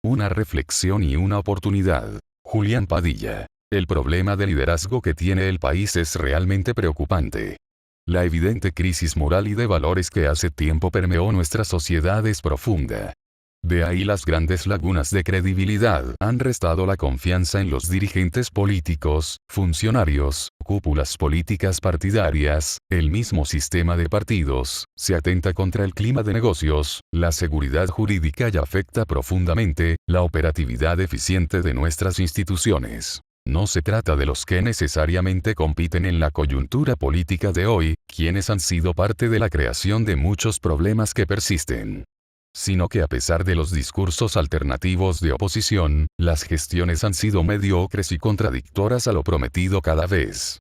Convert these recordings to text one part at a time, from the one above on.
una reflexión y una oportunidad. Julián Padilla. El problema de liderazgo que tiene el país es realmente preocupante. La evidente crisis moral y de valores que hace tiempo permeó nuestra sociedad es profunda. De ahí las grandes lagunas de credibilidad han restado la confianza en los dirigentes políticos, funcionarios, cúpulas políticas partidarias, el mismo sistema de partidos, se atenta contra el clima de negocios, la seguridad jurídica y afecta profundamente la operatividad eficiente de nuestras instituciones. No se trata de los que necesariamente compiten en la coyuntura política de hoy, quienes han sido parte de la creación de muchos problemas que persisten, sino que a pesar de los discursos alternativos de oposición, las gestiones han sido mediocres y contradictorias a lo prometido cada vez.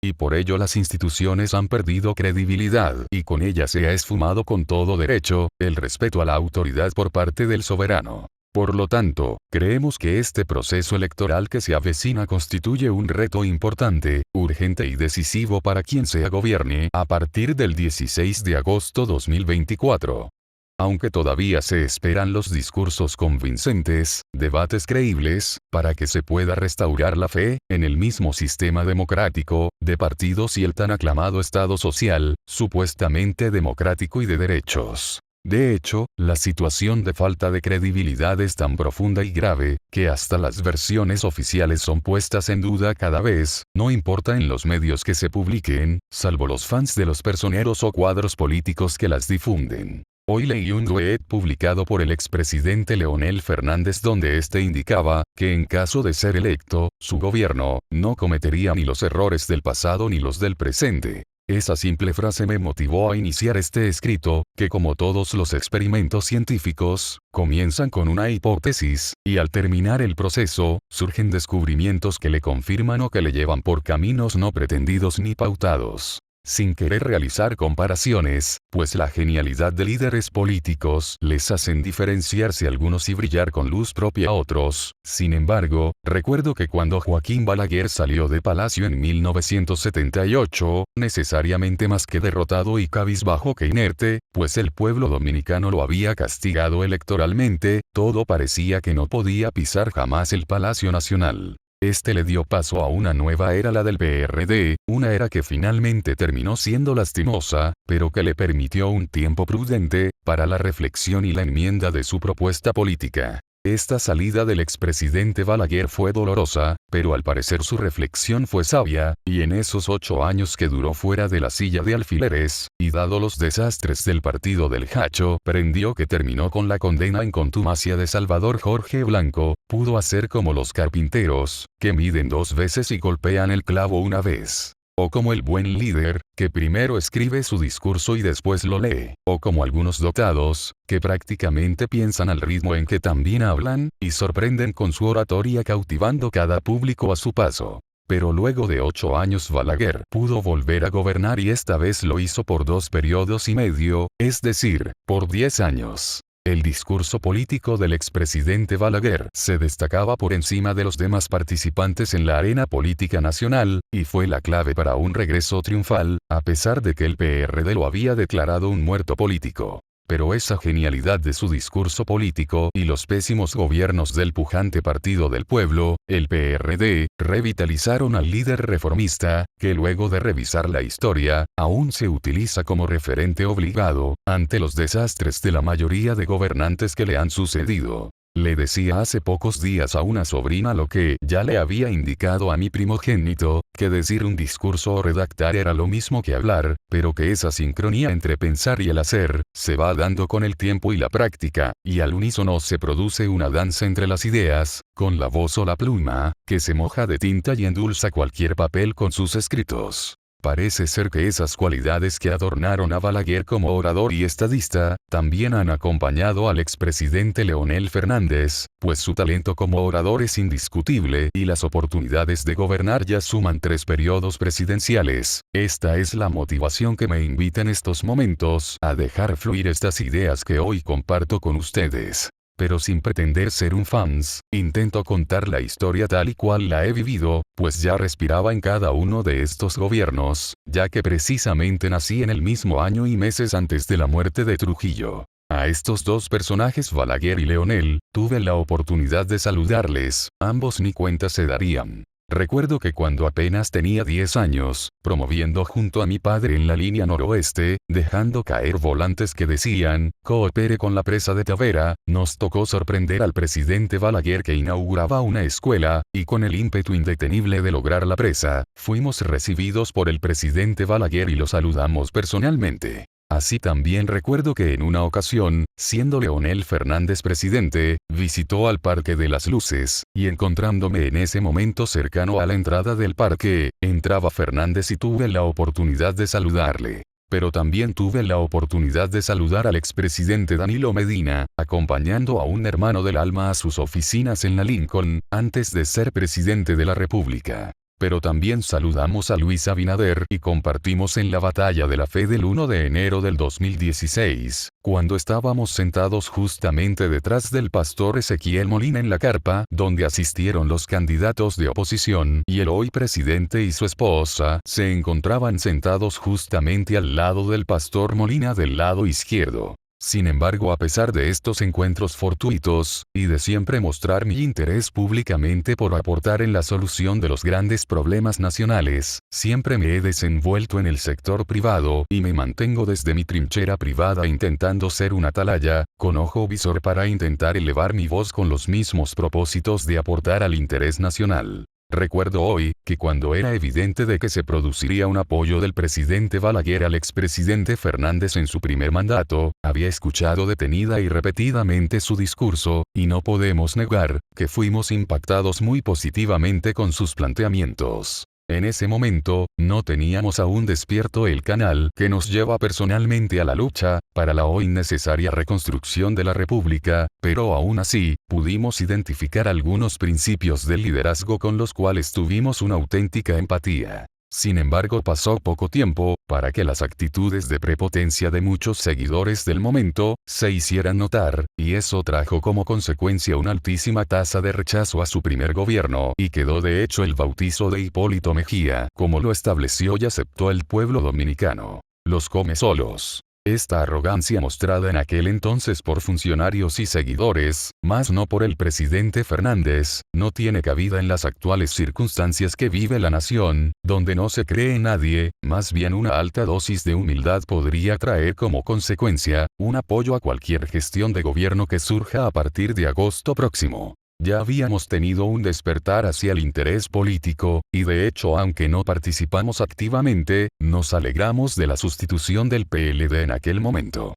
Y por ello las instituciones han perdido credibilidad y con ellas se ha esfumado con todo derecho el respeto a la autoridad por parte del soberano. Por lo tanto, creemos que este proceso electoral que se avecina constituye un reto importante, urgente y decisivo para quien sea gobierne a partir del 16 de agosto 2024. Aunque todavía se esperan los discursos convincentes, debates creíbles, para que se pueda restaurar la fe en el mismo sistema democrático, de partidos y el tan aclamado Estado social, supuestamente democrático y de derechos. De hecho, la situación de falta de credibilidad es tan profunda y grave, que hasta las versiones oficiales son puestas en duda cada vez, no importa en los medios que se publiquen, salvo los fans de los personeros o cuadros políticos que las difunden. Hoy leí un tuit publicado por el expresidente Leonel Fernández donde éste indicaba que en caso de ser electo, su gobierno no cometería ni los errores del pasado ni los del presente. Esa simple frase me motivó a iniciar este escrito, que como todos los experimentos científicos, comienzan con una hipótesis, y al terminar el proceso, surgen descubrimientos que le confirman o que le llevan por caminos no pretendidos ni pautados. Sin querer realizar comparaciones, pues la genialidad de líderes políticos les hacen diferenciarse algunos y brillar con luz propia a otros. Sin embargo, recuerdo que cuando Joaquín Balaguer salió de Palacio en 1978, necesariamente más que derrotado y cabizbajo que inerte, pues el pueblo dominicano lo había castigado electoralmente, todo parecía que no podía pisar jamás el Palacio Nacional. Este le dio paso a una nueva era, la del PRD, una era que finalmente terminó siendo lastimosa, pero que le permitió un tiempo prudente para la reflexión y la enmienda de su propuesta política. Esta salida del expresidente Balaguer fue dolorosa, pero al parecer su reflexión fue sabia, y en esos 8 años que duró fuera de la silla de alfileres, y dado los desastres del partido del Hacho, prendió que terminó con la condena en contumacia de Salvador Jorge Blanco, pudo hacer como los carpinteros, que miden 2 veces y golpean el clavo una vez. O como el buen líder, que primero escribe su discurso y después lo lee. O como algunos dotados, que prácticamente piensan al ritmo en que también hablan, y sorprenden con su oratoria cautivando cada público a su paso. Pero luego de 8 años Balaguer pudo volver a gobernar y esta vez lo hizo por 2 periodos y medio, es decir, por 10 años. El discurso político del expresidente Balaguer se destacaba por encima de los demás participantes en la arena política nacional, y fue la clave para un regreso triunfal, a pesar de que el PRD lo había declarado un muerto político. Pero esa genialidad de su discurso político y los pésimos gobiernos del pujante Partido del Pueblo, el PRD, revitalizaron al líder reformista, que luego de revisar la historia, aún se utiliza como referente obligado, ante los desastres de la mayoría de gobernantes que le han sucedido. Le decía hace pocos días a una sobrina lo que ya le había indicado a mi primogénito, que decir un discurso o redactar era lo mismo que hablar, pero que esa sincronía entre pensar y el hacer, se va dando con el tiempo y la práctica, y al unísono se produce una danza entre las ideas, con la voz o la pluma, que se moja de tinta y endulza cualquier papel con sus escritos. Parece ser que esas cualidades que adornaron a Balaguer como orador y estadista, también han acompañado al expresidente Leonel Fernández, pues su talento como orador es indiscutible y las oportunidades de gobernar ya suman 3 periodos presidenciales. Esta es la motivación que me invita en estos momentos a dejar fluir estas ideas que hoy comparto con ustedes. Pero sin pretender ser un fans, intento contar la historia tal y cual la he vivido, pues ya respiraba en cada uno de estos gobiernos, ya que precisamente nací en el mismo año y meses antes de la muerte de Trujillo. A estos dos personajes, Balaguer y Leonel, tuve la oportunidad de saludarles, ambos ni cuenta se darían. Recuerdo que cuando apenas tenía 10 años, promoviendo junto a mi padre en la línea noroeste, dejando caer volantes que decían, coopere con la presa de Tavera, nos tocó sorprender al presidente Balaguer que inauguraba una escuela, y con el ímpetu indetenible de lograr la presa, fuimos recibidos por el presidente Balaguer y lo saludamos personalmente. Así también recuerdo que en una ocasión, siendo Leonel Fernández presidente, visitó al Parque de las Luces, y encontrándome en ese momento cercano a la entrada del parque, entraba Fernández y tuve la oportunidad de saludarle. Pero también tuve la oportunidad de saludar al expresidente Danilo Medina, acompañando a un hermano del alma a sus oficinas en la Lincoln, antes de ser presidente de la República. Pero también saludamos a Luis Abinader y compartimos en la Batalla de la Fe del 1 de enero del 2016, cuando estábamos sentados justamente detrás del pastor Ezequiel Molina en la carpa, donde asistieron los candidatos de oposición, y el hoy presidente y su esposa se encontraban sentados justamente al lado del pastor Molina del lado izquierdo. Sin embargo, a pesar de estos encuentros fortuitos, y de siempre mostrar mi interés públicamente por aportar en la solución de los grandes problemas nacionales, siempre me he desenvuelto en el sector privado y me mantengo desde mi trinchera privada intentando ser un atalaya, con ojo visor para intentar elevar mi voz con los mismos propósitos de aportar al interés nacional. Recuerdo hoy, que cuando era evidente de que se produciría un apoyo del presidente Balaguer al expresidente Fernández en su primer mandato, había escuchado detenida y repetidamente su discurso, y no podemos negar, que fuimos impactados muy positivamente con sus planteamientos. En ese momento, no teníamos aún despierto el canal que nos lleva personalmente a la lucha, para la hoy necesaria reconstrucción de la República, pero aún así, pudimos identificar algunos principios del liderazgo con los cuales tuvimos una auténtica empatía. Sin embargo, pasó poco tiempo, para que las actitudes de prepotencia de muchos seguidores del momento, se hicieran notar, y eso trajo como consecuencia una altísima tasa de rechazo a su primer gobierno, y quedó de hecho el bautizo de Hipólito Mejía, como lo estableció y aceptó el pueblo dominicano. Los come solos. Esta arrogancia mostrada en aquel entonces por funcionarios y seguidores, más no por el presidente Fernández, no tiene cabida en las actuales circunstancias que vive la nación, donde no se cree en nadie, más bien una alta dosis de humildad podría traer como consecuencia, un apoyo a cualquier gestión de gobierno que surja a partir de agosto próximo. Ya habíamos tenido un despertar hacia el interés político, y de hecho aunque no participamos activamente, nos alegramos de la sustitución del PLD en aquel momento.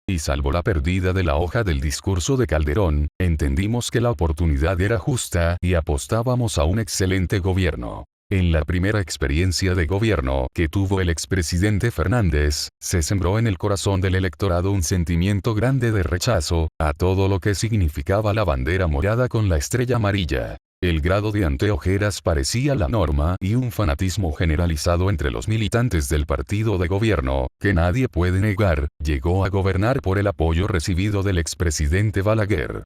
Y salvo la pérdida de la hoja del discurso de Calderón, entendimos que la oportunidad era justa y apostábamos a un excelente gobierno. En la primera experiencia de gobierno que tuvo el expresidente Fernández, se sembró en el corazón del electorado un sentimiento grande de rechazo a todo lo que significaba la bandera morada con la estrella amarilla. El grado de anteojeras parecía la norma y un fanatismo generalizado entre los militantes del partido de gobierno, que nadie puede negar, llegó a gobernar por el apoyo recibido del expresidente Balaguer.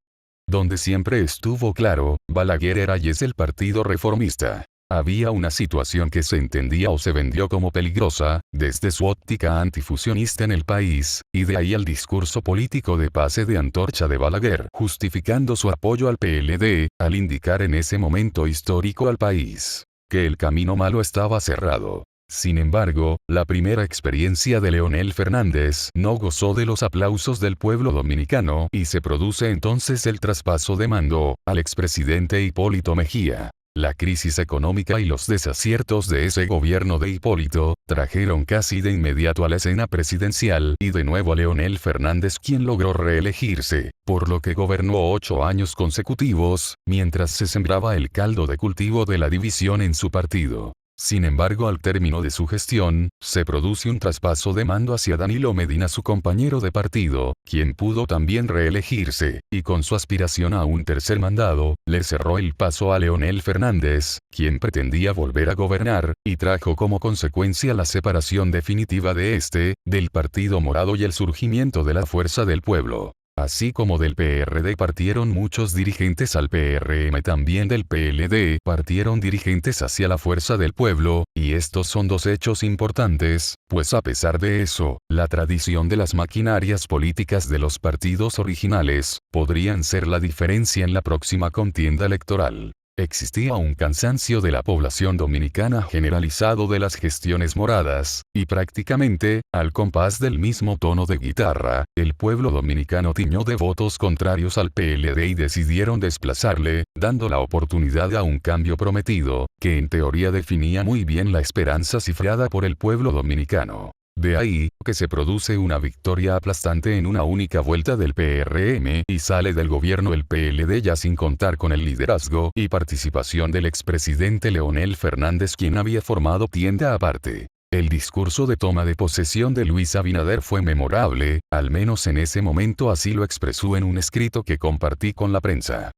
Donde siempre estuvo claro, Balaguer era y es el Partido Reformista. Había una situación que se entendía o se vendió como peligrosa, desde su óptica antifusionista en el país, y de ahí el discurso político de pase de antorcha de Balaguer, justificando su apoyo al PLD, al indicar en ese momento histórico al país, que el camino malo estaba cerrado. Sin embargo, la primera experiencia de Leonel Fernández no gozó de los aplausos del pueblo dominicano y se produce entonces el traspaso de mando al expresidente Hipólito Mejía. La crisis económica y los desaciertos de ese gobierno de Hipólito, trajeron casi de inmediato a la escena presidencial y de nuevo a Leonel Fernández quien logró reelegirse, por lo que gobernó 8 años consecutivos, mientras se sembraba el caldo de cultivo de la división en su partido. Sin embargo, al término de su gestión, se produce un traspaso de mando hacia Danilo Medina, su compañero de partido, quien pudo también reelegirse, y con su aspiración a un tercer mandado, le cerró el paso a Leonel Fernández, quien pretendía volver a gobernar, y trajo como consecuencia la separación definitiva de del Partido Morado y el surgimiento de la Fuerza del Pueblo. Así como del PRD partieron muchos dirigentes al PRM, también del PLD partieron dirigentes hacia la Fuerza del Pueblo, y estos son dos hechos importantes, pues a pesar de eso, la tradición de las maquinarias políticas de los partidos originales, podrían ser la diferencia en la próxima contienda electoral. Existía un cansancio de la población dominicana generalizado de las gestiones moradas, y prácticamente, al compás del mismo tono de guitarra, el pueblo dominicano tiñó de votos contrarios al PLD y decidieron desplazarle, dando la oportunidad a un cambio prometido, que en teoría definía muy bien la esperanza cifrada por el pueblo dominicano. De ahí, que se produce una victoria aplastante en una única vuelta del PRM y sale del gobierno el PLD ya sin contar con el liderazgo y participación del expresidente Leonel Fernández, quien había formado tienda aparte. El discurso de toma de posesión de Luis Abinader fue memorable, al menos en ese momento así lo expresó en un escrito que compartí con la prensa.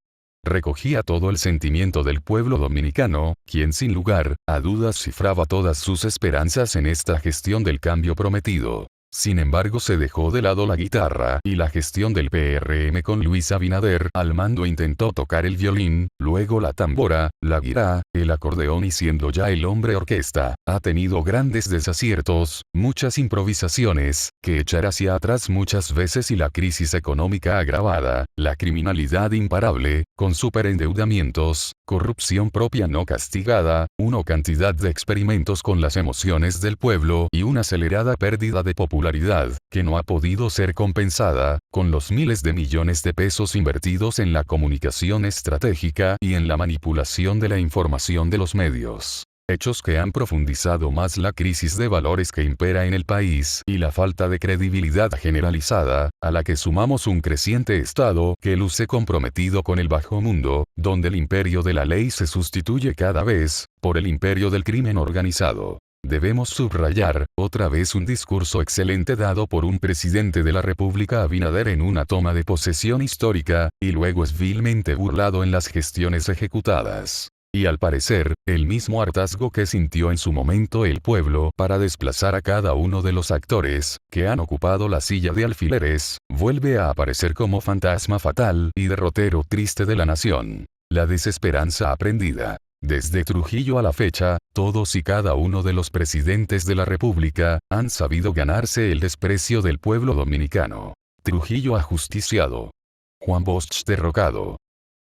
Recogía todo el sentimiento del pueblo dominicano, quien sin lugar a dudas cifraba todas sus esperanzas en esta gestión del cambio prometido. Sin embargo, se dejó de lado la guitarra y la gestión del PRM con Luis Abinader al mando intentó tocar el violín, luego la tambora, la guitarra, el acordeón y siendo ya el hombre orquesta, ha tenido grandes desaciertos, muchas improvisaciones, que echar hacia atrás muchas veces y la crisis económica agravada, la criminalidad imparable, con superendeudamientos, corrupción propia no castigada, una cantidad de experimentos con las emociones del pueblo y una acelerada pérdida de popularidad, que no ha podido ser compensada, con los miles de millones de pesos invertidos en la comunicación estratégica y en la manipulación de la información de los medios. Hechos que han profundizado más la crisis de valores que impera en el país y la falta de credibilidad generalizada, a la que sumamos un creciente Estado que luce comprometido con el bajo mundo, donde el imperio de la ley se sustituye cada vez por el imperio del crimen organizado. Debemos subrayar, otra vez un discurso excelente dado por un presidente de la República Abinader en una toma de posesión histórica, y luego es vilmente burlado en las gestiones ejecutadas. Y al parecer, el mismo hartazgo que sintió en su momento el pueblo para desplazar a cada uno de los actores, que han ocupado la silla de alfileres, vuelve a aparecer como fantasma fatal y derrotero triste de la nación. La desesperanza aprendida. Desde Trujillo a la fecha, todos y cada uno de los presidentes de la República han sabido ganarse el desprecio del pueblo dominicano. Trujillo ajusticiado. Juan Bosch derrocado.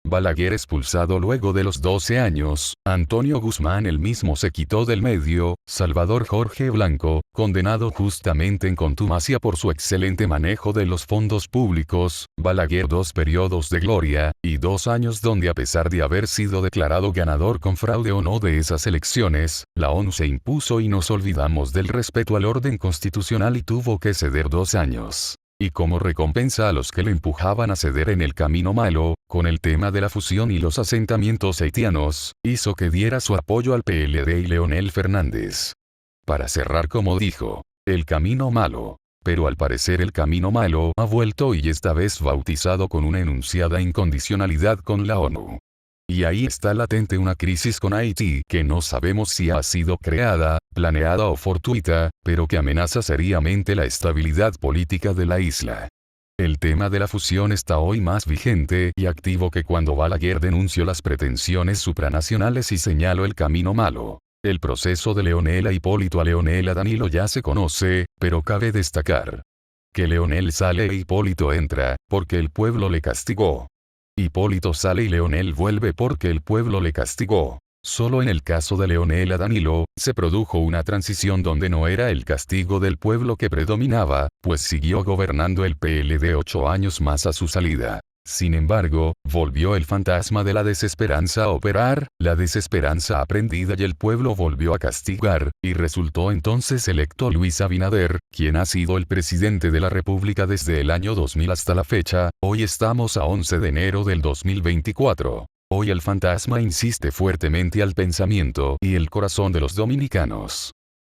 Balaguer expulsado luego de los 12 años, Antonio Guzmán el mismo se quitó del medio, Salvador Jorge Blanco, condenado justamente en contumacia por su excelente manejo de los fondos públicos, Balaguer 2 periodos de gloria, y 2 años donde a pesar de haber sido declarado ganador con fraude o no de esas elecciones, la ONU se impuso y nos olvidamos del respeto al orden constitucional y tuvo que ceder 2 años. Y como recompensa a los que le empujaban a ceder en el camino malo, con el tema de la fusión y los asentamientos haitianos, hizo que diera su apoyo al PLD y Leonel Fernández. Para cerrar, como dijo, el camino malo. Pero al parecer el camino malo ha vuelto y esta vez bautizado con una enunciada incondicionalidad con la ONU. Y ahí está latente una crisis con Haití que no sabemos si ha sido creada, planeada o fortuita, pero que amenaza seriamente la estabilidad política de la isla. El tema de la fusión está hoy más vigente y activo que cuando Balaguer denunció las pretensiones supranacionales y señaló el camino malo. El proceso de Leonel a Hipólito a Leonel a Danilo ya se conoce, pero cabe destacar que Leonel sale e Hipólito entra, porque el pueblo le castigó. Hipólito sale y Leonel vuelve porque el pueblo le castigó. Solo en el caso de Leonel a Danilo, se produjo una transición donde no era el castigo del pueblo que predominaba, pues siguió gobernando el PLD 8 años más a su salida. Sin embargo, volvió el fantasma de la desesperanza a operar, la desesperanza aprendida y el pueblo volvió a castigar, y resultó entonces electo Luis Abinader, quien ha sido el presidente de la República desde el año 2000 hasta la fecha. Hoy estamos a 11 de enero del 2024. Hoy el fantasma insiste fuertemente al pensamiento y el corazón de los dominicanos.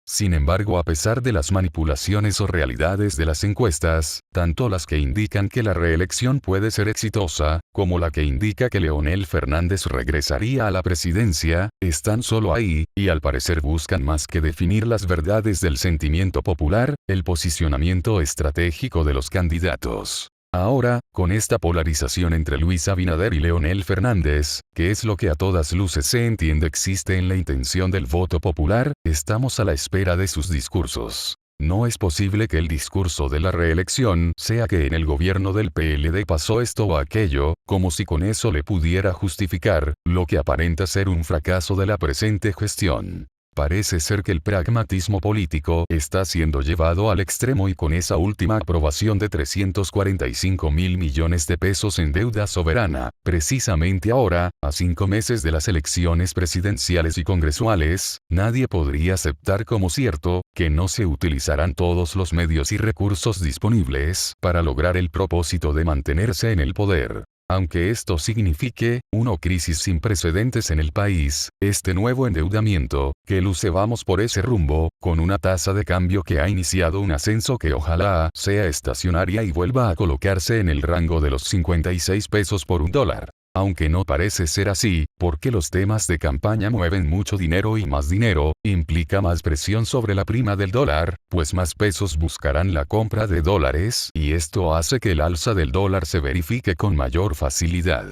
Sin embargo, a pesar de las manipulaciones o realidades de las encuestas, tanto las que indican que la reelección puede ser exitosa, como la que indica que Leonel Fernández regresaría a la presidencia, están solo ahí, y al parecer buscan más que definir las verdades del sentimiento popular, el posicionamiento estratégico de los candidatos. Ahora, con esta polarización entre Luis Abinader y Leonel Fernández, que es lo que a todas luces se entiende existe en la intención del voto popular, estamos a la espera de sus discursos. No es posible que el discurso de la reelección sea que en el gobierno del PLD pasó esto o aquello, como si con eso le pudiera justificar lo que aparenta ser un fracaso de la presente gestión. Parece ser que el pragmatismo político está siendo llevado al extremo y con esa última aprobación de 345.000 millones de pesos en deuda soberana, precisamente ahora, a 5 meses de las elecciones presidenciales y congresuales, nadie podría aceptar como cierto que no se utilizarán todos los medios y recursos disponibles para lograr el propósito de mantenerse en el poder. Aunque esto signifique una crisis sin precedentes en el país, este nuevo endeudamiento, que luce vamos por ese rumbo, con una tasa de cambio que ha iniciado un ascenso que ojalá sea estacionaria y vuelva a colocarse en el rango de los 56 pesos por un dólar. Aunque no parece ser así, porque los temas de campaña mueven mucho dinero y más dinero, implica más presión sobre la prima del dólar, pues más pesos buscarán la compra de dólares y esto hace que el alza del dólar se verifique con mayor facilidad.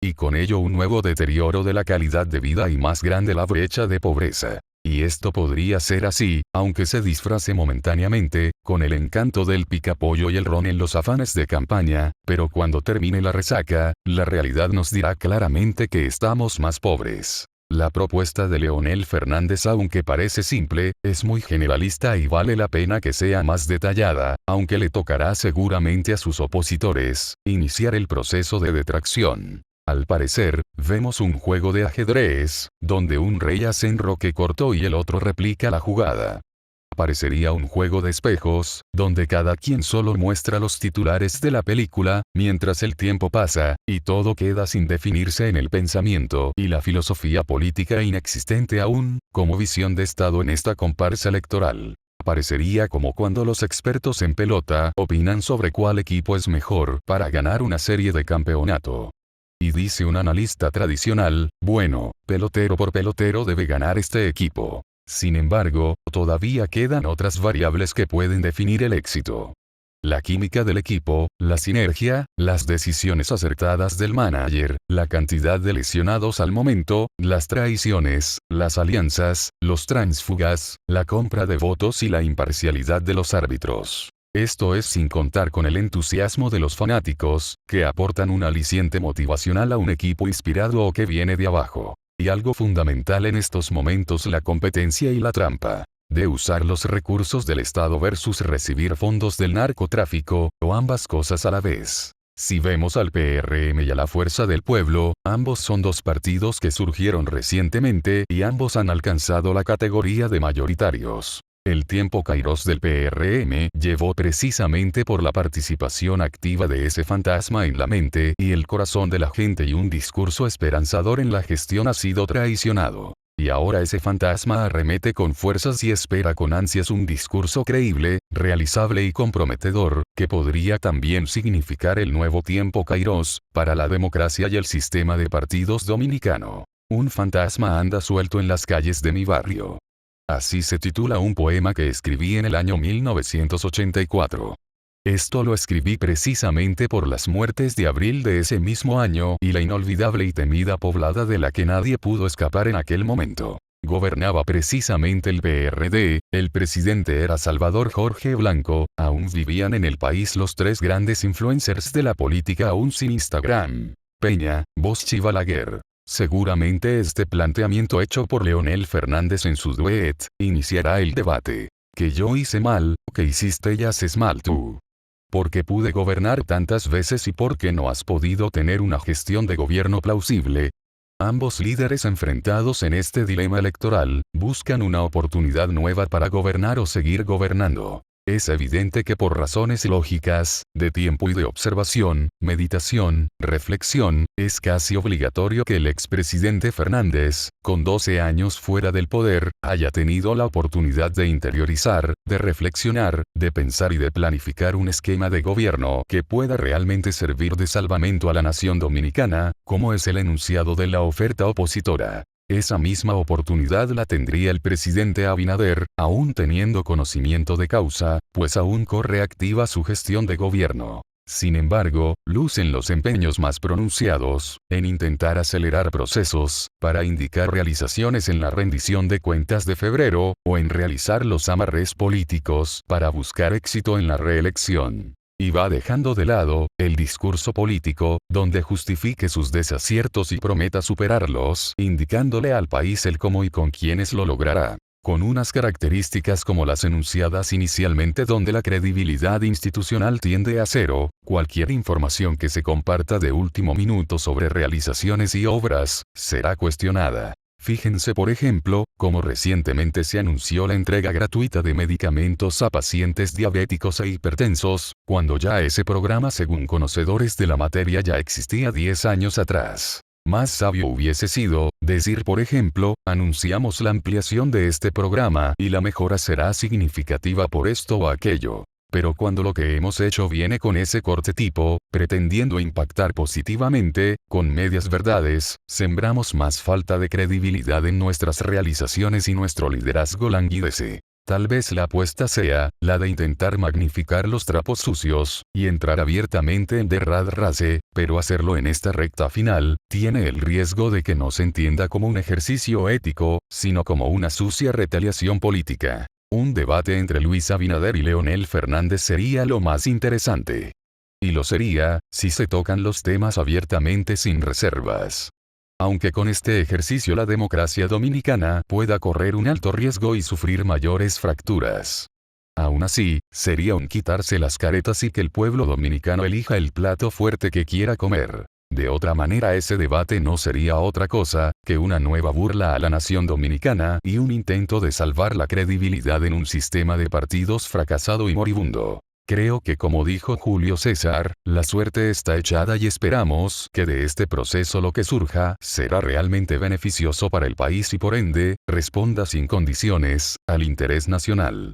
Y con ello un nuevo deterioro de la calidad de vida y más grande la brecha de pobreza. Y esto podría ser así, aunque se disfrace momentáneamente, con el encanto del picapollo y el ron en los afanes de campaña, pero cuando termine la resaca, la realidad nos dirá claramente que estamos más pobres. La propuesta de Leonel Fernández, aunque parece simple, es muy generalista y vale la pena que sea más detallada, aunque le tocará seguramente a sus opositores iniciar el proceso de detracción. Al parecer, vemos un juego de ajedrez, donde un rey hace enroque corto y el otro replica la jugada. Parecería un juego de espejos, donde cada quien solo muestra los titulares de la película, mientras el tiempo pasa, y todo queda sin definirse en el pensamiento y la filosofía política inexistente aún, como visión de Estado en esta comparsa electoral. Parecería como cuando los expertos en pelota opinan sobre cuál equipo es mejor para ganar una serie de campeonato. Y dice un analista tradicional, bueno, pelotero por pelotero debe ganar este equipo. Sin embargo, todavía quedan otras variables que pueden definir el éxito. La química del equipo, la sinergia, las decisiones acertadas del manager, la cantidad de lesionados al momento, las traiciones, las alianzas, los tránsfugas, la compra de votos y la imparcialidad de los árbitros. Esto es sin contar con el entusiasmo de los fanáticos, que aportan un aliciente motivacional a un equipo inspirado o que viene de abajo. Y algo fundamental en estos momentos, la competencia y la trampa. De usar los recursos del Estado versus recibir fondos del narcotráfico, o ambas cosas a la vez. Si vemos al PRM y a la Fuerza del Pueblo, ambos son dos partidos que surgieron recientemente y ambos han alcanzado la categoría de mayoritarios. El tiempo kairos del PRM llevó precisamente por la participación activa de ese fantasma en la mente y el corazón de la gente, y un discurso esperanzador en la gestión ha sido traicionado. Y ahora ese fantasma arremete con fuerzas y espera con ansias un discurso creíble, realizable y comprometedor, que podría también significar el nuevo tiempo kairos para la democracia y el sistema de partidos dominicano. Un fantasma anda suelto en las calles de mi barrio. Así se titula un poema que escribí en el año 1984. Esto lo escribí precisamente por las muertes de abril de ese mismo año y la inolvidable y temida poblada de la que nadie pudo escapar en aquel momento. Gobernaba precisamente el PRD, el presidente era Salvador Jorge Blanco, aún vivían en el país los tres grandes influencers de la política aún sin Instagram: Peña, Bosch y Balaguer. Seguramente este planteamiento hecho por Leonel Fernández en su duet iniciará el debate. ¿Que yo hice mal, o que hiciste y haces mal tú? ¿Por qué pude gobernar tantas veces y por qué no has podido tener una gestión de gobierno plausible? Ambos líderes enfrentados en este dilema electoral, buscan una oportunidad nueva para gobernar o seguir gobernando. Es evidente que por razones lógicas, de tiempo y de observación, meditación, reflexión, es casi obligatorio que el expresidente Fernández, con 12 años fuera del poder, haya tenido la oportunidad de interiorizar, de reflexionar, de pensar y de planificar un esquema de gobierno que pueda realmente servir de salvamento a la nación dominicana, como es el enunciado de la oferta opositora. Esa misma oportunidad la tendría el presidente Abinader, aún teniendo conocimiento de causa, pues aún corre activa su gestión de gobierno. Sin embargo, lucen los empeños más pronunciados, en intentar acelerar procesos, para indicar realizaciones en la rendición de cuentas de febrero, o en realizar los amarres políticos, para buscar éxito en la reelección. Y va dejando de lado, el discurso político, donde justifique sus desaciertos y prometa superarlos, indicándole al país el cómo y con quiénes lo logrará. Con unas características como las enunciadas inicialmente, donde la credibilidad institucional tiende a cero, cualquier información que se comparta de último minuto sobre realizaciones y obras, será cuestionada. Fíjense por ejemplo, cómo recientemente se anunció la entrega gratuita de medicamentos a pacientes diabéticos e hipertensos, cuando ya ese programa, según conocedores de la materia, ya existía 10 años atrás. Más sabio hubiese sido, decir por ejemplo, anunciamos la ampliación de este programa y la mejora será significativa por esto o aquello. Pero cuando lo que hemos hecho viene con ese corte tipo, pretendiendo impactar positivamente, con medias verdades, sembramos más falta de credibilidad en nuestras realizaciones y nuestro liderazgo languidece. Tal vez la apuesta sea, la de intentar magnificar los trapos sucios, y entrar abiertamente en derrad race, pero hacerlo en esta recta final, tiene el riesgo de que no se entienda como un ejercicio ético, sino como una sucia retaliación política. Un debate entre Luis Abinader y Leonel Fernández sería lo más interesante. Y lo sería, si se tocan los temas abiertamente sin reservas. Aunque con este ejercicio la democracia dominicana pueda correr un alto riesgo y sufrir mayores fracturas. Aún así, sería un quitarse las caretas y que el pueblo dominicano elija el plato fuerte que quiera comer. De otra manera, ese debate no sería otra cosa que una nueva burla a la nación dominicana y un intento de salvar la credibilidad en un sistema de partidos fracasado y moribundo. Creo que, como dijo Julio César, la suerte está echada y esperamos que de este proceso lo que surja será realmente beneficioso para el país y por ende, responda sin condiciones al interés nacional.